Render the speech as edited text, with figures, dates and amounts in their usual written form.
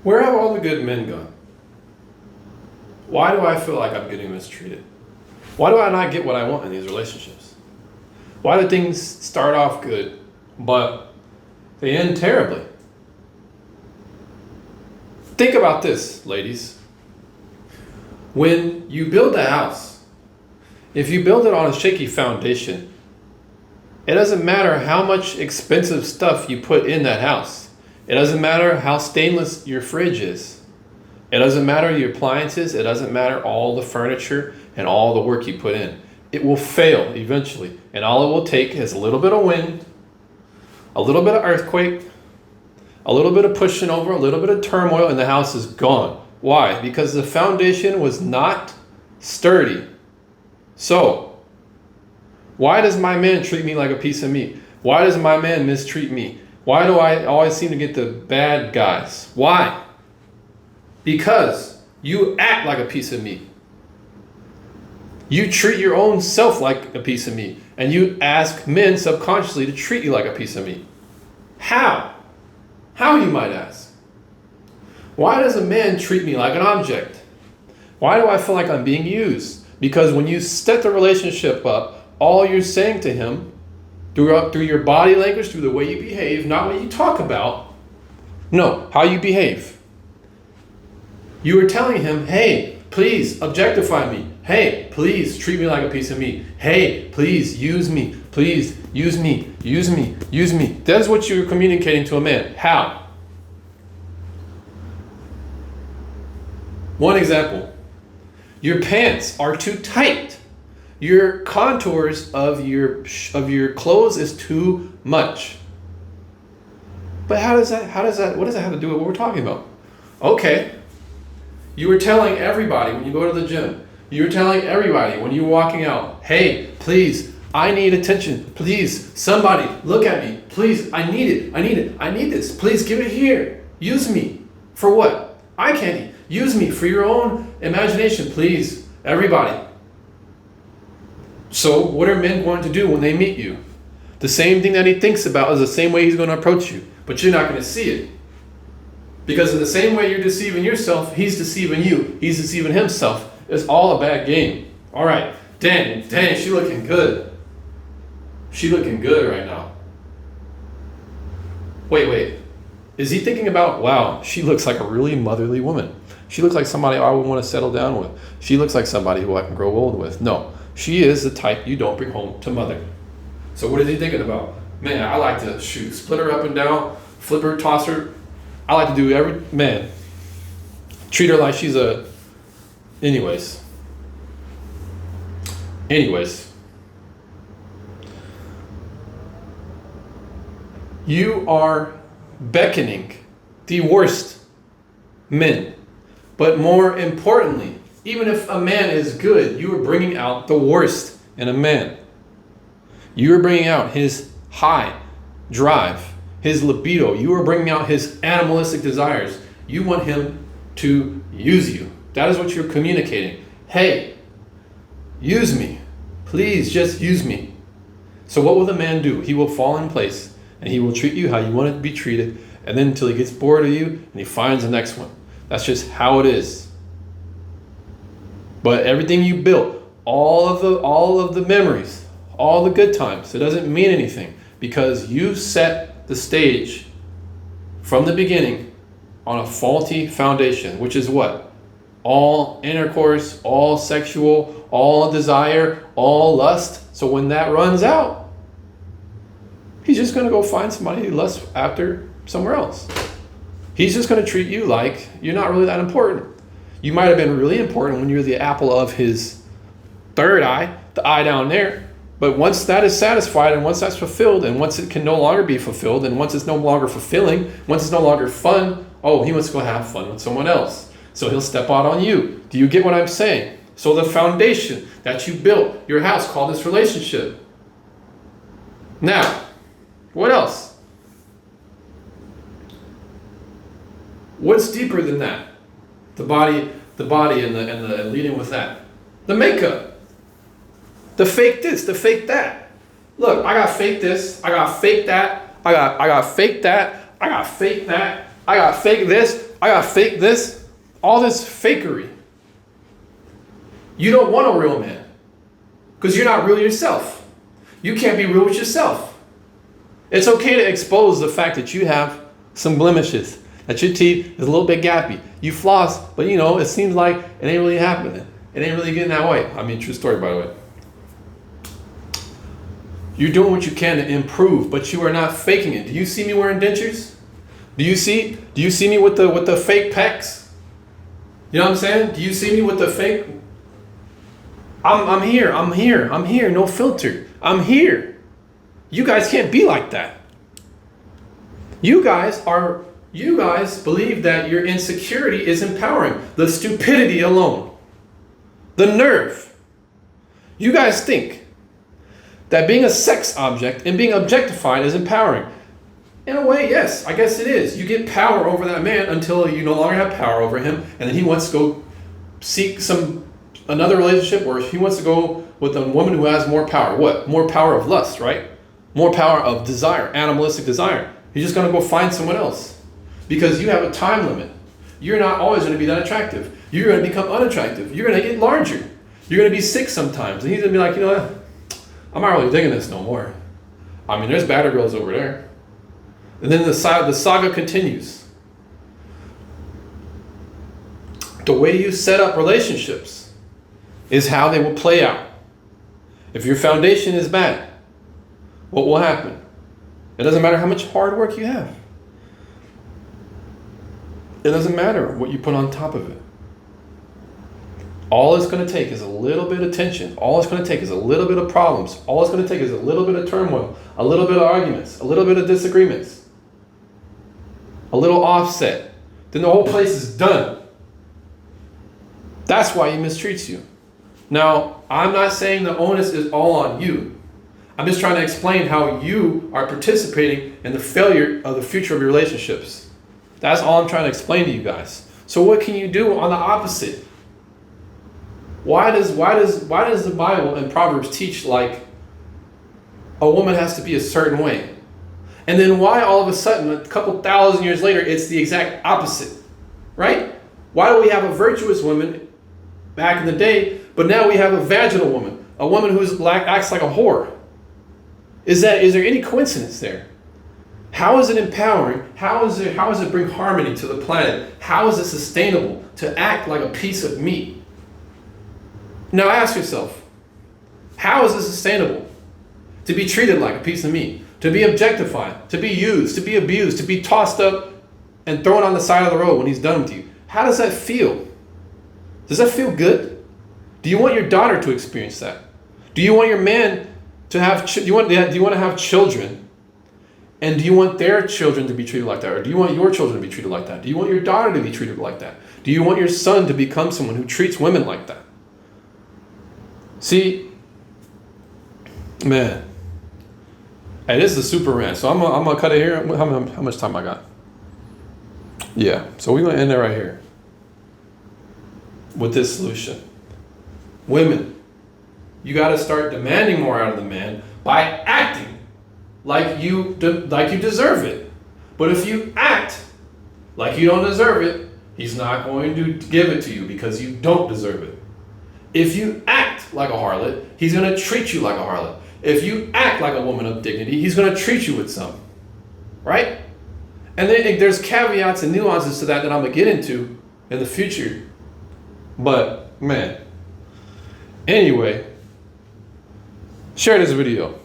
Where have all the good men gone? Why do I feel like I'm getting mistreated? Why do I not get what I want in these relationships? Why do things start off good, but they end terribly? Think about this, ladies. When you build a house, if you build it on a shaky foundation, it doesn't matter how much expensive stuff you put in that house. It doesn't matter how stainless your fridge is. It doesn't matter your appliances. It doesn't matter all the furniture and all the work you put in. It will fail eventually. And all it will take is a little bit of wind, a little bit of earthquake, a little bit of pushing over, a little bit of turmoil, and the house is gone. Why? Because the foundation was not sturdy. So, why does my man treat me like a piece of meat? Why does my man mistreat me? Why do I always seem to get the bad guys? Why? Because you act like a piece of meat. You treat your own self like a piece of meat. And you ask men subconsciously to treat you like a piece of meat. How? How, you might ask? Why does a man treat me like an object? Why do I feel like I'm being used? Because when you set the relationship up, all you're saying to him, through your body language, through the way you behave, not what you talk about, no, how you behave. You are telling him, hey, please objectify me. Hey, please treat me like a piece of meat. Hey, please use me. Please use me. Use me. Use me. That's what you're communicating to a man. How? One example. Your pants are too tight. Your contours of your clothes is too much. But what does that have to do with what we're talking about? Okay. You were telling everybody when you go to the gym, you were telling everybody when you're walking out, hey, please, I need attention. Please, somebody, look at me. Please, I need it. I need it. I need this. Please give it here. Use me. For what? Eye candy. Use me for your own imagination, please. Everybody. So what are men going to do when they meet you? The same thing that he thinks about is the same way he's going to approach you. But you're not going to see it. Because in the same way you're deceiving yourself, he's deceiving you. He's deceiving himself. It's all a bad game. All right. Dang, she looking good. She looking good right now. Wait. Is he thinking about, wow, she looks like a really motherly woman. She looks like somebody I would want to settle down with. She looks like somebody who I can grow old with. No, she is the type you don't bring home to mother. So what is he thinking about? Man, I like to split her up and down, flip her, toss her. I like to do treat her like she's anyways. You are beckoning the worst men. But more importantly, even if a man is good, you are bringing out the worst in a man. You are bringing out his high drive, his libido. You are bringing out his animalistic desires. You want him to use you. That is what you're communicating. Hey, use me. Please just use me. So what will the man do? He will fall in place and he will treat you how you want to be treated, and then until he gets bored of you and he finds the next one. That's just how it is. But everything you built, all of the memories, all the good times, it doesn't mean anything because you set the stage from the beginning on a faulty foundation, which is what? All intercourse, all sexual, all desire, all lust. So when that runs out, he's just going to go find somebody he lusts after somewhere else. He's just going to treat you like you're not really that important. You might have been really important when you're the apple of his third eye, the eye down there. But once that is satisfied and once that's fulfilled and once it can no longer be fulfilled and once it's no longer fulfilling, once it's no longer fun, he wants to go have fun with someone else. So he'll step out on you. Do you get what I'm saying? So the foundation that you built, your house called this relationship. Now, what else? What's deeper than that? The body and the leading with that. The makeup. The fake this, the fake that. Look, I got fake this, I got fake that, I got fake that, I got fake that, I got fake this, I got fake this, all this fakery. You don't want a real man because you're not real yourself. You can't be real with yourself. It's okay to expose the fact that you have some blemishes, that your teeth is a little bit gappy. You floss, but it seems like it ain't really happening. It ain't really getting that way. I mean, true story, by the way. You're doing what you can to improve, but you are not faking it. Do you see me wearing dentures? Do you see me with the fake pecs? You know what I'm saying? Do you see me with the fake? I'm here, no filter. I'm here. You guys can't be like that. You guys believe that your insecurity is empowering. The stupidity alone. The nerve. You guys think that being a sex object and being objectified is empowering. In a way, yes, I guess it is. You get power over that man until you no longer have power over him, and then he wants to go seek another relationship, or he wants to go with a woman who has more power. What? More power of lust, right? More power of desire, animalistic desire. He's just going to go find someone else because you have a time limit. You're not always going to be that attractive. You're going to become unattractive. You're going to get larger. You're going to be sick sometimes. And he's going to be like, I'm not really digging this no more. I mean, there's better girls over there. And then the saga continues. The way you set up relationships is how they will play out. If your foundation is bad, what will happen? It doesn't matter how much hard work you have. It doesn't matter what you put on top of it. All it's going to take is a little bit of tension. All it's going to take is a little bit of problems. All it's going to take is a little bit of turmoil, a little bit of arguments, a little bit of disagreements, a little offset. Then the whole place is done. That's why he mistreats you. Now, I'm not saying the onus is all on you. I'm just trying to explain how you are participating in the failure of the future of your relationships. That's all I'm trying to explain to you guys. So what can you do on the opposite? Why does the Bible and Proverbs teach like a woman has to be a certain way? And then why all of a sudden, a couple thousand years later, it's the exact opposite, right? Why do we have a virtuous woman back in the day, but now we have a vaginal woman, a woman who acts like a whore? Is there any coincidence there? How is it empowering? How does it bring harmony to the planet? How is it sustainable to act like a piece of meat? Now ask yourself, how is it sustainable to be treated like a piece of meat, to be objectified, to be used, to be abused, to be tossed up and thrown on the side of the road when he's done with you? How does that feel? Does that feel good? Do you want your daughter to experience that? Do you want your man to have? Do you want to have children? And do you want their children to be treated like that? Or do you want your children to be treated like that? Do you want your daughter to be treated like that? Do you want your son to become someone who treats women like that? See, man. Hey, this is a super rant, so I'm gonna cut it here. How much time I got? Yeah, so we're gonna end it right here with this solution. Women, you got to start demanding more out of the man by acting like you deserve it. But if you act like you don't deserve it, he's not going to give it to you because you don't deserve it. If you act like a harlot, he's going to treat you like a harlot. If you act like a woman of dignity, he's going to treat you with some. Right? And then there's caveats and nuances to that I'm going to get into in the future. But, man. Anyway, share this video.